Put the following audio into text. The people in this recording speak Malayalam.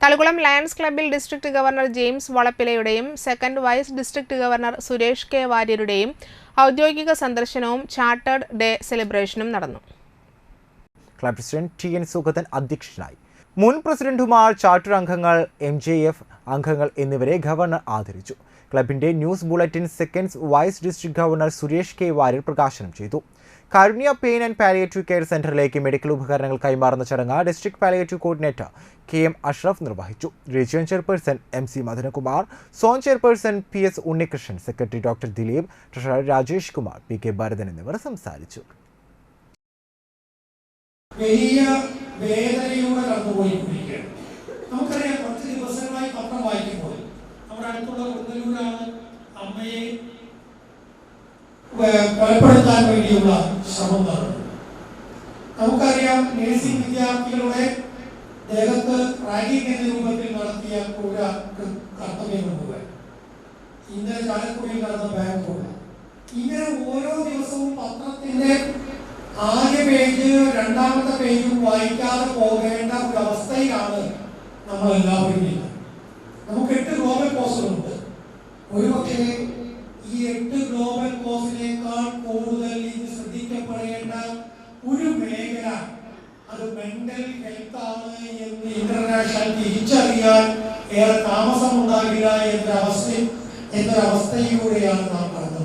തളികുളം ലയൺസ് ക്ലബ്ബിൽ ഡിസ്ട്രിക്ട് ഗവർണർ ജെയിംസ് വളപ്പിലയുടെയും second vice district governor Suresh K വാര്യരുടെയും ഔദ്യോഗിക സന്ദർശനവും ചാർട്ടേഡ് ഡേ സെലിബ്രേഷനും നടന്നു. Club president TN. സുഗതൻ അധ്യക്ഷനായി. മുൻ പ്രസിഡന്റുമാർ, ചാർട്ടർ അംഗങ്ങൾ, MJF അംഗങ്ങൾ എന്നിവരെ ഗവർണർ ആദരിച്ചു. ക്ലബിന്റെ news bulletin second vice district governor Suresh K Warrier പ്രകാശനം ചെയ്തു. Karunya pain and palliative care സെന്ററിലേക്ക് മെഡിക്കൽ ഉപകരണങ്ങൾ കൈമാറുന്ന ചടങ്ങ് district palliative coordinator KM Ashraf നിർവഹിച്ചു. Region chairperson MC Madanakumar, zone chairperson PS Unnikrishnan, secretary doctor Dileep, treasurer Rajesh Kumar, PK Bharathan എന്നിവർ സംസാരിച്ചു. വലിയ വേദനയോടെ കടന്നുപോയിക്കൊണ്ടിരിക്കുകയാണ്. നമുക്കറിയാം, കുറച്ച് ദിവസങ്ങളായി പത്രം വായിക്കുമ്പോൾ നമ്മുടെ അടുത്തുള്ള കൊടുങ്ങല്ലൂരാണ് അമ്മയെ കൊലപ്പെടുത്താൻ വേണ്ടിയുള്ള ശ്രമം നടന്നു. നമുക്കറിയാം, നേഴ്സിംഗ് വിദ്യാർത്ഥികളുടെ ദേഹത്ത് റാഗിംഗ് എന്ന രൂപത്തിൽ നടത്തിയ ക്രൂര കർത്തവ്യങ്ങൾ ഇന്നലെ ചാലക്കുടിയിൽ നടന്ന ബാങ്ക്. ഇങ്ങനെ ഓരോ ദിവസവും പത്രത്തിന്റെ ആദ്യ പേജ് രണ്ടാമത്തെ പേജും വായിക്കാതെ പോകേണ്ട ഒരു അവസ്ഥയിലാണ് നമ്മൾ എല്ലാവരും ചെയ്യുന്നത്. നമുക്ക് 8 ഗ്ലോബൽ കോഴ്സുകളുണ്ട്. ഒരുപക്ഷെ ഈ 8 ഗ്ലോബൽ കോഴ്സിനേക്കാൾ കൂടുതൽ ഇത് ശ്രദ്ധിക്കപ്പെടേണ്ട ഒരു മേഖല അത് മെന്റൽ ഹെൽത്ത് ആണ് എന്ന് ഇന്റർനാഷണൽ തിരിച്ചറിയാൻ ഏറെ താമസമുണ്ടാകില്ല എന്നൊരവസ്ഥയിലൂടെയാണ് നാം കടന്നത്.